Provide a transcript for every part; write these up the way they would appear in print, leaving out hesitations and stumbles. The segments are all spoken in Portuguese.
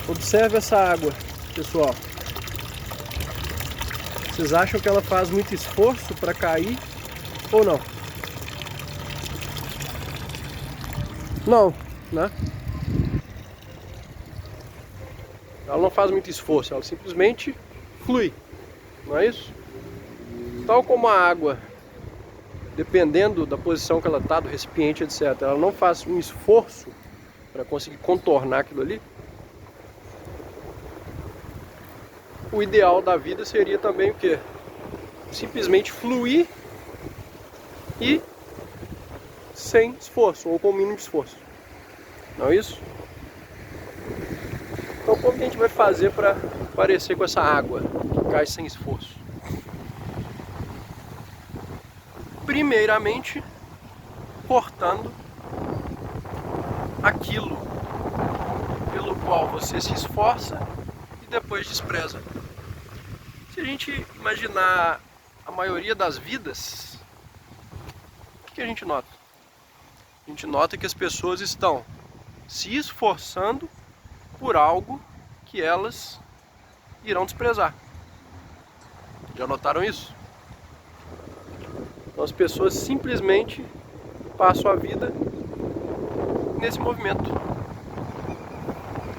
Observe essa água, pessoal. Vocês acham que ela faz muito esforço para cair ou não? Não, né? Ela não faz muito esforço, ela simplesmente flui, não é isso? Tal como a água, dependendo da posição que ela está, do recipiente, etc., ela não faz um esforço para conseguir contornar aquilo ali. O ideal da vida seria também o quê? Simplesmente fluir e sem esforço, ou com o mínimo de esforço. Não é isso? Então como que a gente vai fazer para parecer com essa água que cai sem esforço? Primeiramente, cortando aquilo pelo qual você se esforça e depois despreza. Se a gente imaginar a maioria das vidas, o que a gente nota? A gente nota que as pessoas estão se esforçando por algo que elas irão desprezar. Já notaram isso? Então as pessoas simplesmente passam a vida nesse movimento.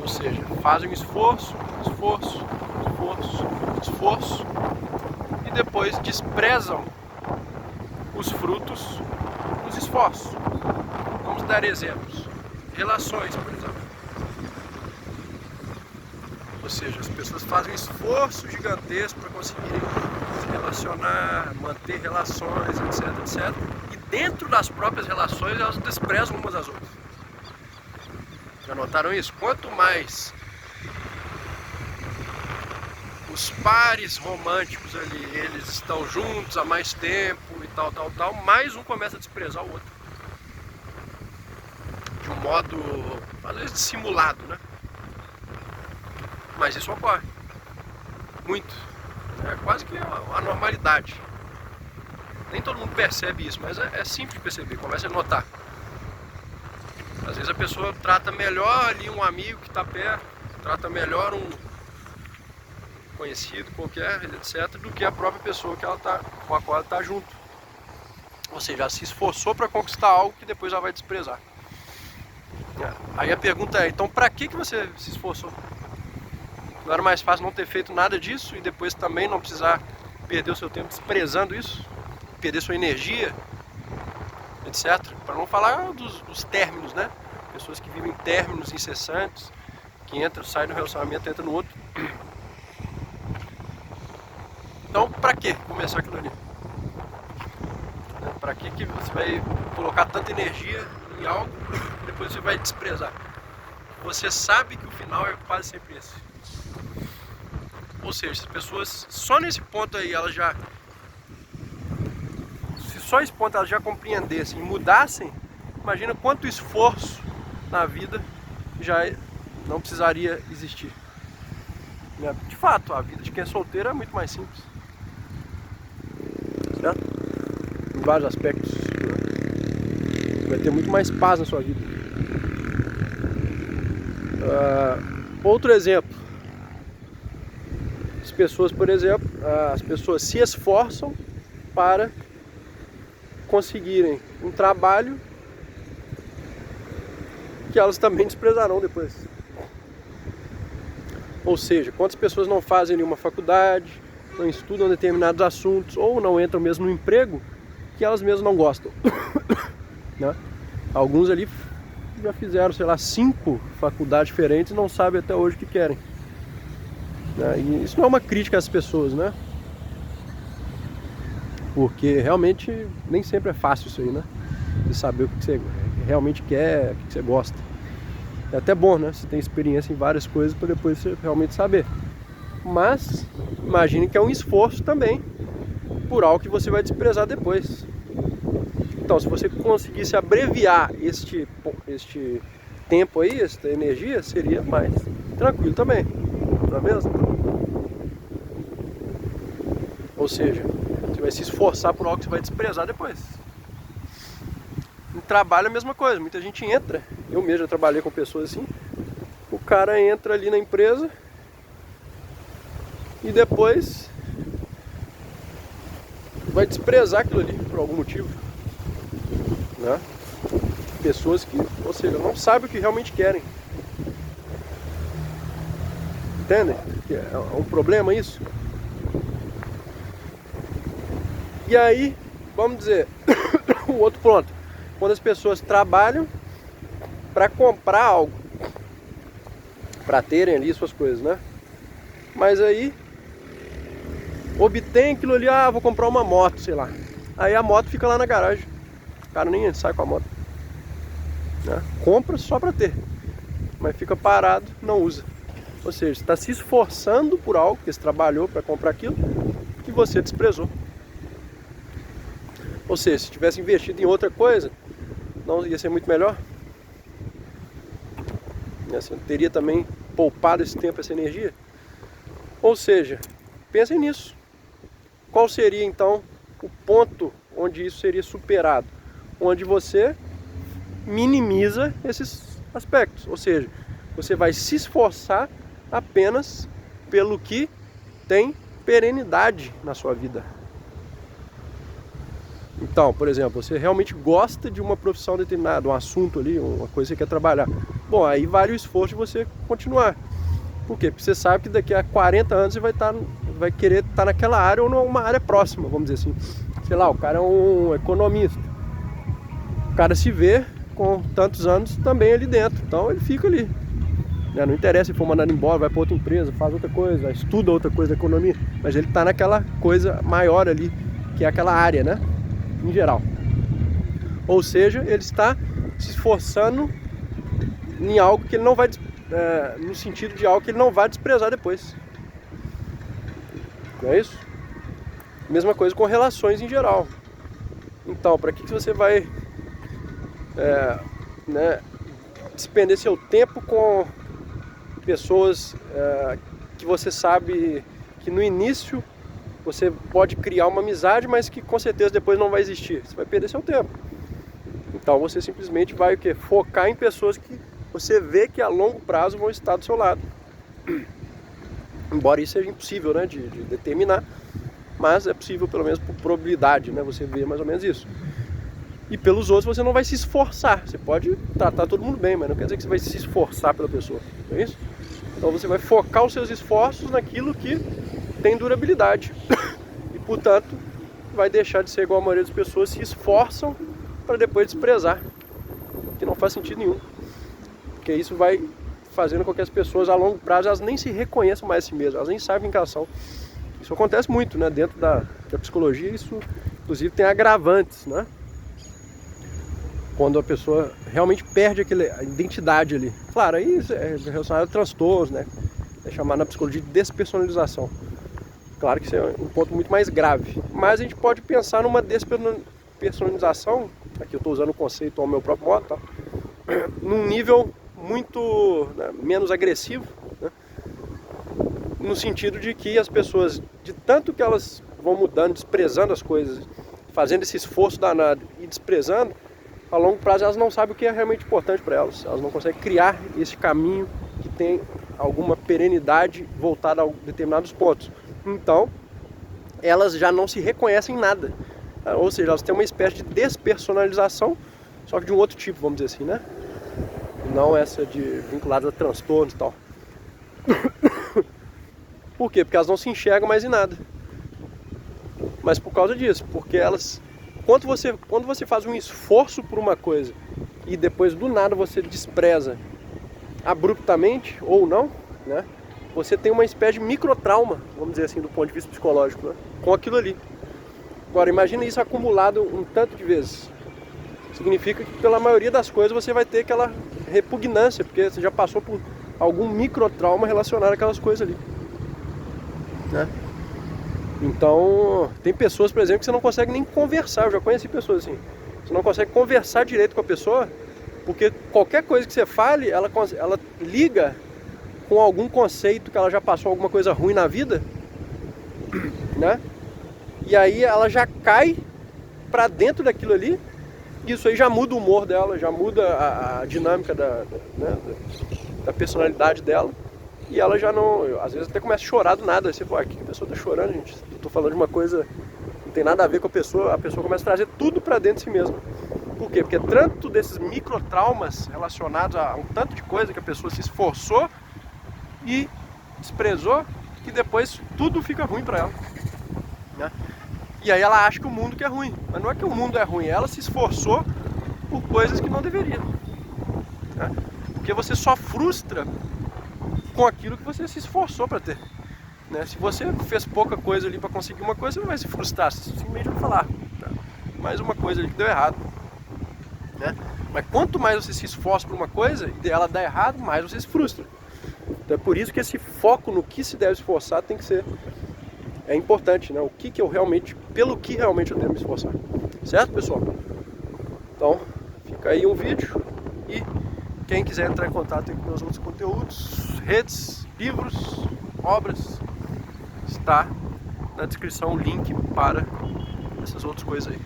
Ou seja, fazem um esforço, esforço, esforço, esforço e depois desprezam os frutos dos esforços. Vamos dar exemplos. Relações, por exemplo. Ou seja, as pessoas fazem um esforço gigantesco para conseguirem se relacionar, manter relações, etc, etc. E dentro das próprias relações elas desprezam umas às outras. Já notaram isso? Quanto mais os pares românticos ali, eles estão juntos há mais tempo e tal, mais um começa a desprezar o outro. De um modo, às vezes, dissimulado, né? Mas isso ocorre. Muito. É quase que a normalidade. Nem todo mundo percebe isso, mas é simples de perceber, começa a notar. Às vezes a pessoa trata melhor ali um amigo que está perto, trata melhor um conhecido qualquer, etc., do que a própria pessoa que ela tá, com a qual ela está junto. Ou seja, ela se esforçou para conquistar algo que depois ela vai desprezar. Aí a pergunta é, então para que você se esforçou? Não era mais fácil não ter feito nada disso e depois também não precisar perder o seu tempo desprezando isso? Perder sua energia, etc. Para não falar dos términos, né? Pessoas que vivem términos incessantes, que entram, saem do relacionamento, entram no outro. Então, para que começar aquilo ali? Para que você vai colocar tanta energia em algo e depois você vai desprezar? Você sabe que o final é quase sempre esse. Ou seja, as pessoas, só nesse ponto aí, elas já... Se só esse ponto elas já compreendessem e mudassem, imagina quanto esforço na vida já não precisaria existir. De fato, a vida de quem é solteiro é muito mais simples. Certo? Em vários aspectos. Você vai ter muito mais paz na sua vida. Outro exemplo. As pessoas, por exemplo, as pessoas se esforçam para conseguirem um trabalho que elas também desprezarão depois. Ou seja, quantas pessoas não fazem nenhuma faculdade, não estudam determinados assuntos ou não entram mesmo no emprego que elas mesmas não gostam. Né? Alguns ali já fizeram, sei lá, 5 faculdades diferentes e não sabem até hoje o que querem. E isso não é uma crítica às pessoas, né? Porque realmente nem sempre é fácil isso aí, né? De saber o que você realmente quer, o que você gosta. É até bom, né? Você tem experiência em várias coisas para depois você realmente saber. Mas imagine que é um esforço também por algo que você vai desprezar depois. Então, se você conseguisse abreviar este tempo aí, esta energia, seria mais tranquilo também, não é mesmo? Ou seja, você vai se esforçar por algo que você vai desprezar depois. No trabalho é a mesma coisa, muita gente entra, eu mesmo já trabalhei com pessoas assim, o cara entra ali na empresa e depois vai desprezar aquilo ali por algum motivo, né? Pessoas que, ou seja, não sabem o que realmente querem. Entendem? Que é um problema isso. E aí, vamos dizer, o outro ponto, quando as pessoas trabalham para comprar algo, para terem ali suas coisas, né? Mas aí obtém aquilo ali, vou comprar uma moto, sei lá. Aí a moto fica lá na garagem. O cara nem sai com a moto, né? Compra só para ter, mas fica parado, não usa. Ou seja, está se esforçando por algo que você trabalhou para comprar aquilo que você desprezou. Ou seja, se tivesse investido em outra coisa, não ia ser muito melhor? Você teria também poupado esse tempo, essa energia? Ou seja, pensem nisso. Qual seria então o ponto onde isso seria superado? Onde você minimiza esses aspectos. Ou seja, você vai se esforçar apenas pelo que tem perenidade na sua vida. Então, por exemplo, você realmente gosta de uma profissão determinada, um assunto ali, uma coisa que você quer trabalhar. Bom, aí vale o esforço de você continuar. Por quê? Porque você sabe que daqui a 40 anos você vai querer estar naquela área ou numa área próxima, vamos dizer assim. Sei lá, o cara é um economista. O cara se vê com tantos anos também ali dentro, então ele fica ali. Não interessa se for mandado embora, vai para outra empresa, faz outra coisa, estuda outra coisa da economia, mas ele está naquela coisa maior ali, que é aquela área, né? Em geral. Ou seja, ele está se esforçando em algo que ele não vai, no sentido de algo que ele não vai desprezar depois. Não é isso? Mesma coisa com relações em geral. Então, para que você vai despender seu tempo com pessoas que você sabe que no início você pode criar uma amizade, mas que com certeza depois não vai existir? Você vai perder seu tempo. Então você simplesmente vai focar em pessoas que você vê que a longo prazo vão estar do seu lado. Embora isso seja impossível, né, de determinar, mas é possível pelo menos por probabilidade, né, você vê mais ou menos isso. E pelos outros você não vai se esforçar. Você pode tratar todo mundo bem, mas não quer dizer que você vai se esforçar pela pessoa, não é isso? Então você vai focar os seus esforços naquilo que tem durabilidade. E portanto vai deixar de ser igual a maioria das pessoas se esforçam para depois desprezar, que não faz sentido nenhum. Porque isso vai fazendo com que as pessoas a longo prazo elas nem se reconheçam mais a si mesmas, elas nem sabem quem elas são. Isso acontece muito, né? Dentro da psicologia, isso inclusive tem agravantes, né? Quando a pessoa realmente perde a identidade ali. Claro, aí é relacionado a transtornos, né? É chamado na psicologia de despersonalização. Claro que isso é um ponto muito mais grave. Mas a gente pode pensar numa despersonalização, aqui eu estou usando o conceito ao meu próprio modo, tá? Num nível muito menos agressivo, né? No sentido de que as pessoas, de tanto que elas vão mudando, desprezando as coisas, fazendo esse esforço danado e desprezando, a longo prazo elas não sabem o que é realmente importante para elas. Elas não conseguem criar esse caminho que tem alguma perenidade voltada a determinados pontos. Então, elas já não se reconhecem em nada. Ou seja, elas têm uma espécie de despersonalização, só que de um outro tipo, vamos dizer assim, né? Não essa vinculada a transtornos e tal. Por quê? Porque elas não se enxergam mais em nada. Mas por causa disso, porque elas... Quando você faz um esforço por uma coisa e depois do nada você despreza abruptamente, ou não, né? Você tem uma espécie de microtrauma, vamos dizer assim, do ponto de vista psicológico, né? Com aquilo ali. Agora, imagina isso acumulado um tanto de vezes. Significa que pela maioria das coisas você vai ter aquela repugnância, porque você já passou por algum microtrauma relacionado àquelas coisas ali, né? Então, tem pessoas, por exemplo, que você não consegue nem conversar. Eu já conheci pessoas assim. Você não consegue conversar direito com a pessoa, porque qualquer coisa que você fale, ela liga com algum conceito que ela já passou alguma coisa ruim na vida, né? E aí ela já cai pra dentro daquilo ali, e isso aí já muda o humor dela, já muda a dinâmica da personalidade dela, e ela já não, às vezes até começa a chorar do nada, aí você fala, que a pessoa tá chorando, gente, eu tô falando de uma coisa que não tem nada a ver com a pessoa começa a trazer tudo pra dentro de si mesma. Por quê? Porque tanto desses microtraumas relacionados a um tanto de coisa que a pessoa se esforçou e desprezou, que depois tudo fica ruim pra ela, né? E aí ela acha que o mundo que é ruim, mas não é que o mundo é ruim, ela se esforçou por coisas que não deveria, né? Porque você só frustra com aquilo que você se esforçou para ter, né? Se você fez pouca coisa ali para conseguir uma coisa, você não vai se frustrar, você simplesmente vai falar, tá, mais uma coisa ali que deu errado, né? Mas quanto mais você se esforça por uma coisa e ela dá errado, mais você se frustra. Então é por isso que esse foco no que se deve esforçar tem que ser importante, né? O que eu realmente, pelo que realmente eu devo me esforçar, certo, pessoal? Então fica aí um vídeo, e quem quiser entrar em contato com meus outros conteúdos, redes, livros, obras, está na descrição o link para essas outras coisas aí.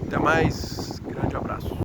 Até mais, grande abraço.